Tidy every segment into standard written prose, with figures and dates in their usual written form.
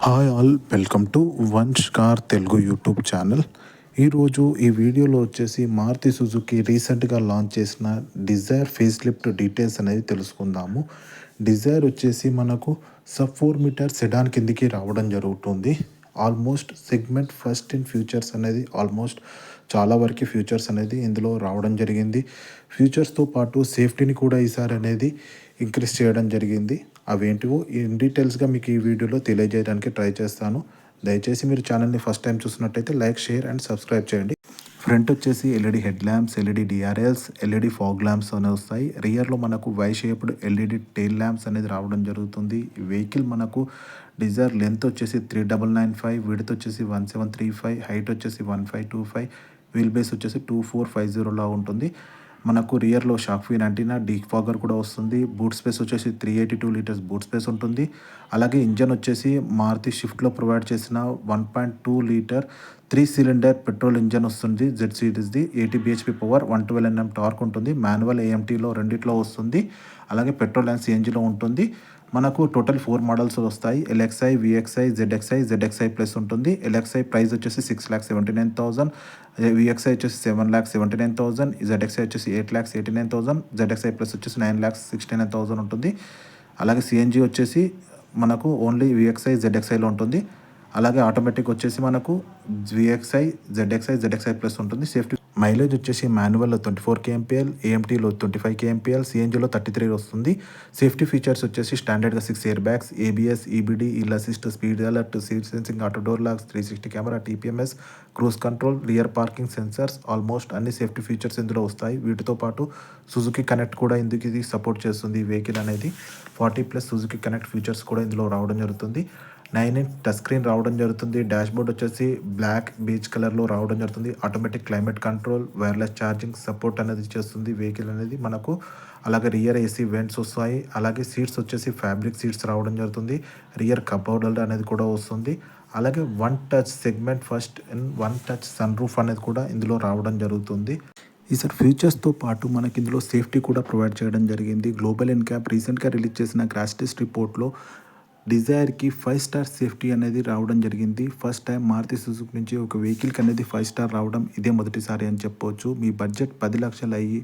Hi all, welcome to Vansh car Telugu YouTube channel. ఈరోజు ఈ వీడియోలో వచ్చేసి మారుతి సుజుకి రీసెంట్గా లాంచ్ చేసిన డిజైర్ ఫేస్ లిఫ్ట్ డీటెయిల్స్ అనేది తెలుసుకుందాము. డిజైర్ వచ్చేసి మనకు సబ్ 4 మీటర్ సెడాన్ కిందికి రావడం జరుగుతుంది. Almost segment first in futures అనేది చాలా వరకు ఫ్యూచర్స్ అనేది ఇందులో రావడం జరిగింది. ఫ్యూచర్స్తో పాటు సేఫ్టీని కూడా ఈసారి అనేది ఇంక్రీజ్ చేయడం జరిగింది. అవేంటివో ఇన్ డీటెయిల్స్గా మీకు ఈ వీడియోలో తెలియజేయడానికి ట్రై చేస్తాను. దయచేసి మీరు ఛానల్ని ఫస్ట్ టైం చూసినట్టయితే లైక్, షేర్ అండ్ సబ్స్క్రైబ్ చేయండి. ఫ్రంట్ వచ్చేసి LED head lamps, LED DRLs, LED fog lamps అనేవి వస్తాయి. రియర్లో మనకు Y shaped LED tail lamps అనేది రావడం జరుగుతుంది. ఈ వెహికల్ మనకు డిజైర్ లెంత్ వచ్చేసి 3995, విడ్త్ వచ్చేసి 1735, హైట్ వచ్చేసి 1525, వీల్ బేస్ వచ్చేసి 2450 ఉంటుంది. మనకు రియర్లో షాక్ వీన్ యాంటీనా, డీఫాగర్ కూడా వస్తుంది. బూట్ స్పేస్ వచ్చేసి 382 లీటర్స్ బూట్ స్పేస్ ఉంటుంది. అలాగే ఇంజన్ వచ్చేసి మారుతి షిఫ్ట్లో ప్రొవైడ్ చేసిన 1.2 లీటర్ 3 సిలిండర్ పెట్రోల్ ఇంజన్ వస్తుంది. జెడ్ సిరీస్ది 80 bhp పవర్, 112 Nm టార్క్ ఉంటుంది. మాన్యువల్ ఏఎంటీలో రెండిట్లో వస్తుంది. అలాగే పెట్రోల్ అండ్ సిఎన్జిలో ఉంటుంది. మనకు టోటల్ 4 మోడల్స్ వస్తాయి. ఎల్ఎక్స్ఐ, విఎక్స్ఐ, జెడ్ఎక్స్ఐ ప్లస్ ఉంటుంది. ఎల్ఎక్స్ఐ ప్రైస్ వచ్చేసి 6,79,000, విఎక్స్ఐ వచ్చేసి 7,79,000, జెడ్ఎక్స్ఐ వచ్చేసి 8,89,000, జెడ్ఎక్స్ఐ ప్లస్ వచ్చేసి 9,69,000 ఉంటుంది. అలాగే సిఎన్జి వచ్చేసి మనకు ఓన్లీ విఎక్స్ఐ, జెడ్ఎక్స్ఐలో ఉంటుంది. అలాగే ఆటోమేటిక్ వచ్చేసి మనకు విఎక్స్ఐ, జెడ్ఎక్స్ఐ ప్లస్ ఉంటుంది. సేఫ్టీ మైలేజ్ వచ్చేసి మాన్యువల్లో 24 kmpl, ఏఎంటీలో 25 kmpl, సిఎన్జిలో 33 వస్తుంది. సేఫ్టీ ఫీచర్స్ వచ్చేసి స్టాండర్డ్గా 6 air bags, ABS, EBD, hill assist, speed alert, seat sensing, auto door locks, 360 camera, TPMS, cruise control, rear parking sensors, almost అన్ని safety features ఇందులో వస్తాయి. వీటితో పాటు సుజుకి కనెక్ట్ కూడా ఇందుకు ఇది సపోర్ట్ చేస్తుంది. ఈ వెహికల్ అనేది 40+ సుజుకి కనెక్ట్ ఫీచర్స్ కూడా ఇందులో రావడం జరుగుతుంది. 9-inch టచ్ స్క్రీన్ రావడం జరుగుతుంది. డాష్ బోర్డ్ వచ్చేసి బ్లాక్ బీచ్ కలర్లో రావడం జరుగుతుంది. Automatic climate control, wireless charging support అనేది చేస్తుంది వెహికల్ అనేది మనకు. అలాగే రియర్ ఏసీ వెంట్స్ వస్తాయి. అలాగే సీట్స్ వచ్చేసి ఫ్యాబ్రిక్ సీట్స్ రావడం జరుగుతుంది. రియర్ కప్ హోల్డర్ అనేది కూడా వస్తుంది. అలాగే 1 touch segment first and 1 touch sunroof అనేది కూడా ఇందులో రావడం జరుగుతుంది. ఈసారి ఫీచర్స్తో పాటు మనకి ఇందులో సేఫ్టీ కూడా ప్రొవైడ్ చేయడం జరిగింది. గ్లోబల్ ఎన్క్యాప్ రీసెంట్గా రిలీజ్ చేసిన క్రాష్ టెస్ట్ రిపోర్ట్లో డిజైర్కి 5 స్టార్ సేఫ్టీ అనేది రావడం జరిగింది. ఫస్ట్ టైం మారుతి సుజుకి నుంచి ఒక వెహికల్కి అనేది 5 స్టార్ రావడం ఇదే మొదటిసారి అని చెప్పవచ్చు. మీ బడ్జెట్ 10 లక్షలు అయ్యి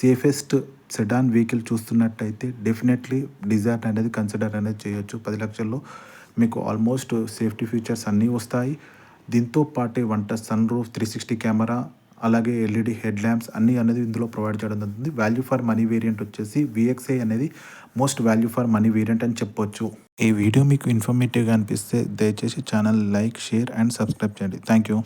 సేఫెస్ట్ సెడాన్ వెహికల్ చూస్తున్నట్టయితే డెఫినెట్లీ డిజైర్ అనేది కన్సిడర్ అనేది చేయొచ్చు. 10 లక్షల్లో మీకు ఆల్మోస్ట్ సేఫ్టీ ఫీచర్స్ అన్నీ వస్తాయి. దీంతో పాటే 1 టచ్ సన్ రూఫ్, 360 కెమెరా, అలాగే ఎల్ఈడి హెడ్ ల్యాంప్స్ అన్నీ అనేది ఇందులో ప్రొవైడ్ చేయడం జరుగుతుంది. వాల్యూ ఫర్ మనీ వేరియంట్ వచ్చేసి విఎక్స్ఐ అనేది most value for money variant అని చెప్పొచ్చు. ఈ వీడియో మీకు ఇన్ఫర్మేటివ్గా అనిపిస్తే దయచేసి channel like, share and subscribe చేయండి. Thank you.